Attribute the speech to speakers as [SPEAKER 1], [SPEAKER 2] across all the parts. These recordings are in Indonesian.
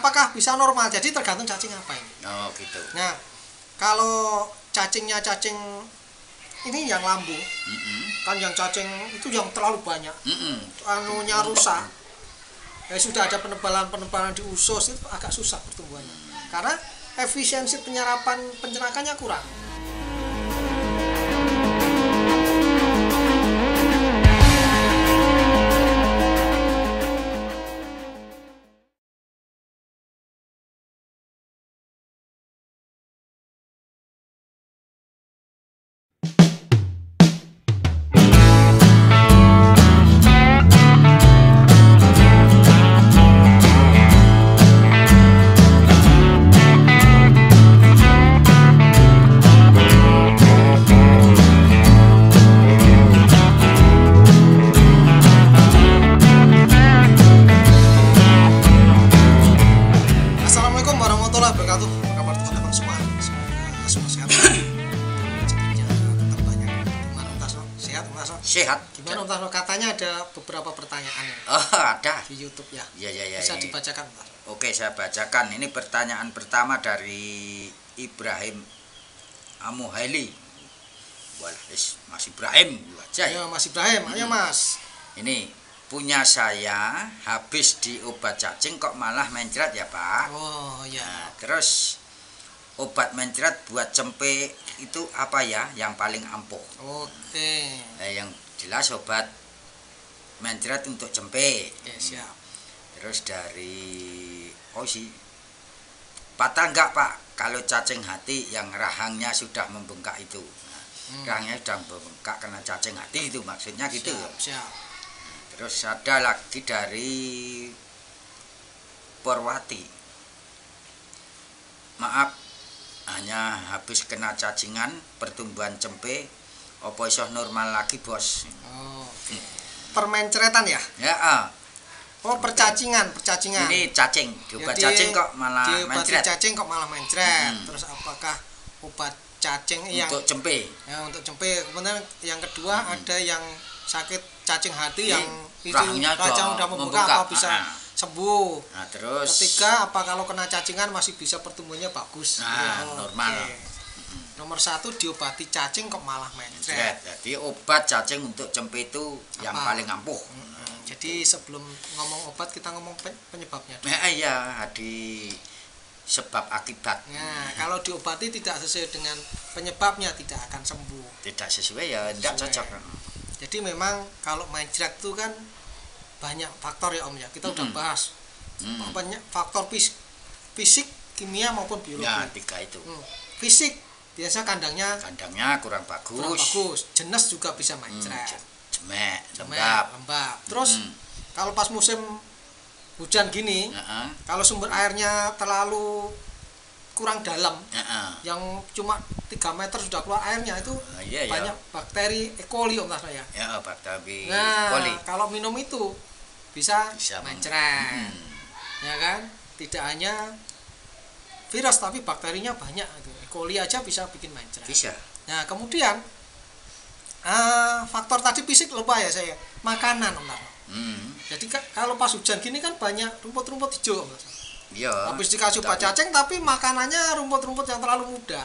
[SPEAKER 1] apakah bisa normal? Jadi tergantung cacing apa ini.
[SPEAKER 2] Oh gitu.
[SPEAKER 1] Nah, kalau cacingnya cacing ini yang lambung, kan yang cacing itu yang terlalu banyak, anunya rusak. Ya sudah ada penebalan di usus itu agak susah pertumbuhannya, karena efisiensi penyerapan pencernaan kurang.
[SPEAKER 2] Sehat.
[SPEAKER 1] Gimana Om Tarno? Katanya ada beberapa pertanyaan ya.
[SPEAKER 2] Oh, ada
[SPEAKER 1] di YouTube ya.
[SPEAKER 2] Iya.
[SPEAKER 1] Bisa dibacakan, Pak?
[SPEAKER 2] Oke, saya bacakan. Ini pertanyaan pertama dari Ibrahim Amuhaili. Wah, Mas Ibrahim aja
[SPEAKER 1] ya. Mas Ibrahim, ayo Mas.
[SPEAKER 2] Ini punya saya habis diobat cacing kok malah mencret ya, Pak.
[SPEAKER 1] Oh, iya.
[SPEAKER 2] Nah, terus obat mencret buat cempe itu apa ya yang paling ampuh?
[SPEAKER 1] Oke.
[SPEAKER 2] Yang jelas obat mencret untuk cempe.
[SPEAKER 1] Oke, siap.
[SPEAKER 2] Terus dari patah enggak Pak kalau cacing hati yang rahangnya sudah membengkak itu? Rahangnya sudah membengkak karena cacing hati itu maksudnya gitu ya.
[SPEAKER 1] Siap.
[SPEAKER 2] Terus ada lagi dari Porwati. Maaf, hanya habis kena cacingan pertumbuhan cempe opo iso normal lagi bos.
[SPEAKER 1] Oh, oke. Permencretan ya?
[SPEAKER 2] Ya.
[SPEAKER 1] Oh, percacingan.
[SPEAKER 2] Ini cacing, diobat cacing kok malah mencret.
[SPEAKER 1] Cacing kok malah mencret. Terus apakah obat cacing yang
[SPEAKER 2] untuk cempe?
[SPEAKER 1] Ya, untuk cempe. Kemudian yang kedua ada yang sakit cacing hati yang itu
[SPEAKER 2] rahang
[SPEAKER 1] udah membengkak apa bisa sembuh.
[SPEAKER 2] Nah, terus
[SPEAKER 1] ketiga, apa kalau kena cacingan masih bisa pertumbuhannya bagus?
[SPEAKER 2] Normal.
[SPEAKER 1] Okay. Nomor 1, diobati cacing kok malah mencret.
[SPEAKER 2] Jadi obat cacing untuk cempe itu yang paling ampuh.
[SPEAKER 1] Jadi sebelum ngomong obat kita ngomong penyebabnya.
[SPEAKER 2] Iya, di sebab akibat.
[SPEAKER 1] Nah, kalau diobati tidak sesuai dengan penyebabnya tidak akan sembuh.
[SPEAKER 2] Tidak sesuai ya tidak cocok.
[SPEAKER 1] Jadi memang kalau mencret itu kan banyak faktor ya Om ya. Kita udah bahas. Banyak faktor fisik, kimia maupun biologi.
[SPEAKER 2] Ya, 3 itu.
[SPEAKER 1] Fisik biasa kandangnya kurang bagus. Jenis juga bisa mencret.
[SPEAKER 2] Jemek, lembab.
[SPEAKER 1] Terus kalau pas musim hujan gini, kalau sumber airnya terlalu kurang dalam, yang cuma 3 meter sudah keluar airnya itu banyak bakteri E. coli Om Tarno ya.
[SPEAKER 2] Ya, bakteri
[SPEAKER 1] E. coli. Kalau minum itu bisa mencret. Ya kan? Tidak hanya virus tapi bakterinya banyak itu. E. coli aja bisa bikin mencret.
[SPEAKER 2] Bisa.
[SPEAKER 1] Nah, kemudian faktor tadi fisik lupa ya saya. Makanan Om Tarno. Jadi kalau pas hujan gini kan banyak rumput-rumput hijau Om Tarno.
[SPEAKER 2] Iya.
[SPEAKER 1] Habis dikasih obat cacing tapi makanannya rumput-rumput yang terlalu muda.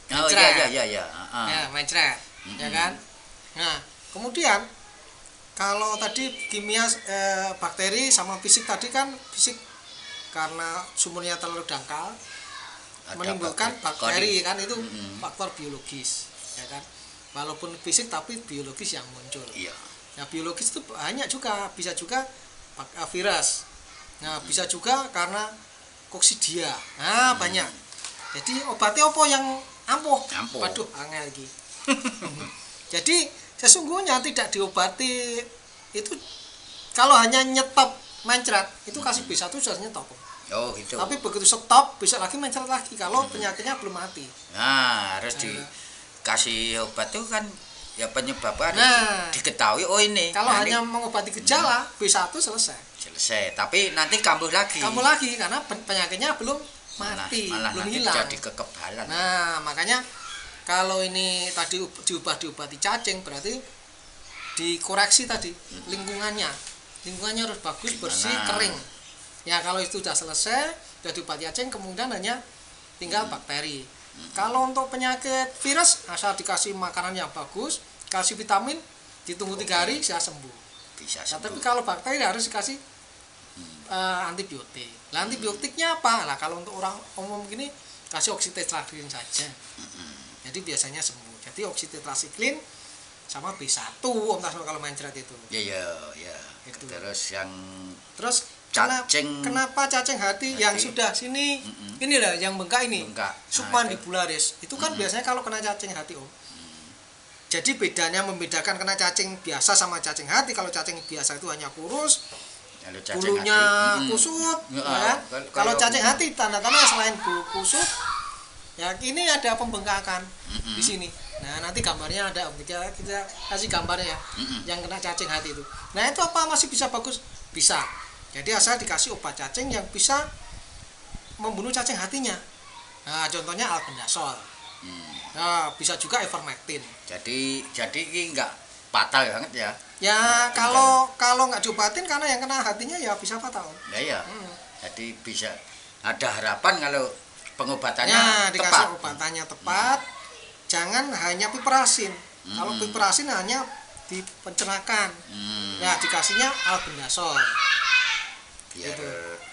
[SPEAKER 2] Oh iya. Ya,
[SPEAKER 1] mencret. Ya kan? Nah, kemudian kalau tadi kimia bakteri sama fisik tadi kan fisik karena sumurnya terlalu dangkal menimbulkan bakteri kan itu faktor biologis ya kan. Walaupun fisik tapi biologis yang muncul.
[SPEAKER 2] Iya.
[SPEAKER 1] Nah, biologis itu banyak juga, bisa juga virus. Nah, bisa juga karena koksidia. Nah, banyak. Jadi obatnya apa yang ampuh? Waduh, angel lagi. Jadi sesungguhnya tidak diobati itu kalau hanya nyetop mencret itu kasih B1 sudah nyetop.
[SPEAKER 2] Oh gitu.
[SPEAKER 1] Tapi begitu stop bisa lagi mencret lagi kalau penyakitnya belum mati.
[SPEAKER 2] Nah, harus dikasih obat itu kan ya penyebabnya diketahui ini.
[SPEAKER 1] Kalau hanya mengobati gejala B1 selesai.
[SPEAKER 2] Tapi nanti kambuh lagi
[SPEAKER 1] karena penyakitnya belum mati, belum hilang.
[SPEAKER 2] Jadi kekebalan.
[SPEAKER 1] Nah, makanya kalau ini tadi diobati cacing berarti dikoreksi tadi lingkungannya harus bagus, bersih, kering. Ya kalau itu sudah selesai, sudah diobati cacing, kemudian hanya tinggal bakteri. Kalau untuk penyakit virus, asal dikasih makanan yang bagus, kasih vitamin, ditunggu 3 hari bisa sembuh.
[SPEAKER 2] Bisa
[SPEAKER 1] Nah,
[SPEAKER 2] sembuh.
[SPEAKER 1] tapi kalau bakteri harus dikasih antibiotik. Nah, antibiotiknya apa? Nah, kalau untuk orang umum gini kasih oksitetrasikline saja. Jadi biasanya sembuh. Jadi oksitetrasikline sama B1 Om Tasno kalau main cerat itu.
[SPEAKER 2] Ya.
[SPEAKER 1] Itu.
[SPEAKER 2] Terus
[SPEAKER 1] Cacing, kenapa cacing hati yang sudah sini ini lah yang bengkak ini submandibularis itu kan biasanya kalau kena cacing hati Om. Jadi membedakan kena cacing biasa sama cacing hati. Kalau cacing biasa itu hanya kurus, bulunya kusut, ya. Kalau cacing hati tanda-tanda selain bulu kusut, ya ini ada pembengkakan di sini. Nah nanti gambarnya ada Om, kita kasih gambarnya ya, yang kena cacing hati itu. Nah itu apa masih bisa bagus? Bisa. Jadi asal dikasih obat cacing yang bisa membunuh cacing hatinya. Nah, contohnya albendazole. Nah, bisa juga ivermectin.
[SPEAKER 2] Jadi ini enggak fatal banget ya.
[SPEAKER 1] Ya, kalau nggak diobatin karena yang kena hatinya ya bisa fatal.
[SPEAKER 2] Ya. Jadi bisa ada harapan kalau
[SPEAKER 1] dikasih
[SPEAKER 2] pengobatannya tepat.
[SPEAKER 1] Obatannya tepat. Jangan hanya piperacin. Kalau piperacin hanya di pencernaan. Ya, dikasihnya albendazole.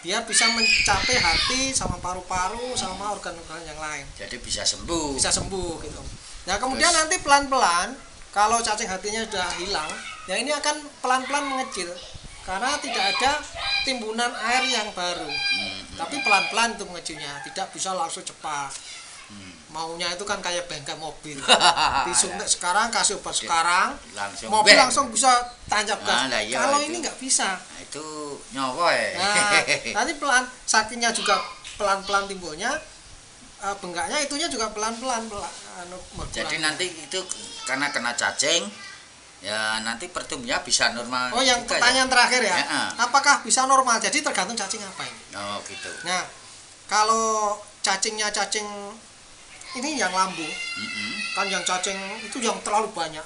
[SPEAKER 1] Biar bisa mencapai hati sama paru-paru sama organ-organ yang lain.
[SPEAKER 2] Jadi bisa sembuh
[SPEAKER 1] gitu. Nah kemudian nanti pelan-pelan kalau cacing hatinya sudah hilang, ya ini akan pelan-pelan mengecil karena tidak ada timbunan air yang baru. Tapi pelan-pelan itu mengecilnya, tidak bisa langsung cepat. Maunya itu kan kayak bengkel mobil. Disuntik sekarang, kasih obat sekarang, mobil langsung bisa tancap gas. Kalau ini nggak bisa.
[SPEAKER 2] Nah, itu nyawa ya.
[SPEAKER 1] Nah, nanti sakitnya juga pelan-pelan timbulnya, bengkaknya itunya juga pelan-pelan.
[SPEAKER 2] Jadi nanti itu karena kena cacing, ya nanti pertumbuhannya bisa normal.
[SPEAKER 1] Oh, yang pertanyaan terakhir ya, apakah bisa normal? Jadi tergantung cacing apa ini.
[SPEAKER 2] Oh gitu.
[SPEAKER 1] Nah, kalau cacingnya cacing ini yang lambung, kan yang cacing itu yang terlalu banyak,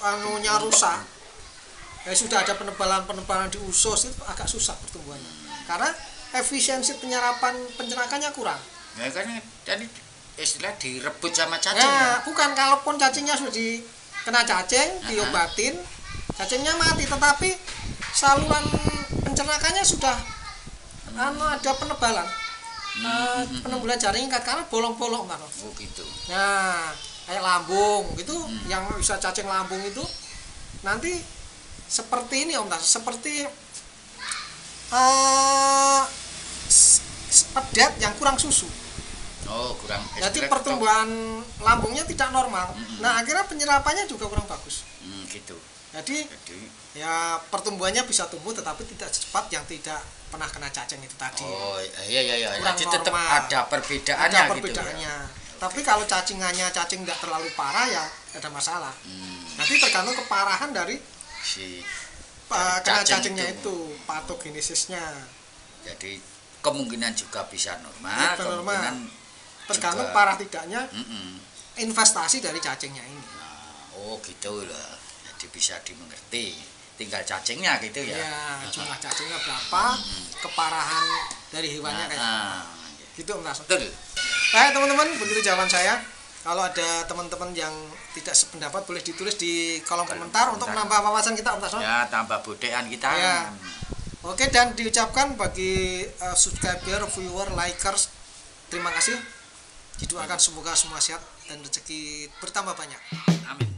[SPEAKER 1] anunya rusak. Ya sudah ada penebalan di usus itu agak susah pertumbuhannya, karena efisiensi pencernaan kurang.
[SPEAKER 2] Ya kan tadi istilah direbut sama cacing.
[SPEAKER 1] Ya, bukan, kalaupun cacingnya sudah kena cacing, diobatin, cacingnya mati, tetapi saluran pencernaannya sudah ada penebalan. Penebalan jaring ikat karena bolong-bolong kan.
[SPEAKER 2] Oh gitu.
[SPEAKER 1] Nah, kayak lambung gitu, yang bisa cacing lambung itu nanti seperti ini Om Tas, seperti pedet yang kurang susu.
[SPEAKER 2] Oh, kurang.
[SPEAKER 1] Jadi pertumbuhan lambungnya tidak normal. Nah, akhirnya penyerapannya juga kurang bagus.
[SPEAKER 2] Gitu.
[SPEAKER 1] Jadi ya pertumbuhannya bisa tumbuh tetapi tidak secepat yang tidak pernah kena cacing itu tadi.
[SPEAKER 2] Oh iya. Jadi tetap
[SPEAKER 1] normal.
[SPEAKER 2] ada perbedaannya gitu
[SPEAKER 1] ya. Tapi kalau cacing nggak terlalu parah ya ada masalah. Nanti tergantung keparahan dari
[SPEAKER 2] si
[SPEAKER 1] kena cacingnya itu patogenesisnya.
[SPEAKER 2] Jadi kemungkinan juga bisa normal, kemungkinan
[SPEAKER 1] tergantung parah tidaknya investasi dari cacingnya ini.
[SPEAKER 2] Oh gitu lah. Jadi bisa dimengerti. Tinggal cacingnya gitu ya.
[SPEAKER 1] Iya, jumlah cacingnya berapa, keparahan dari hewannya kayak gitu Om Tas.
[SPEAKER 2] Betul.
[SPEAKER 1] Baik teman-teman, begitu jawaban saya. Kalau ada teman-teman yang tidak sependapat boleh ditulis di kolom komentar untuk menambah wawasan kita Om Tas.
[SPEAKER 2] Ya, tambah bodean kita.
[SPEAKER 1] Ya. Oke, dan diucapkan bagi subscriber, viewer, likers, terima kasih. Didoakan semoga semua sehat dan rezeki bertambah banyak.
[SPEAKER 2] Amin.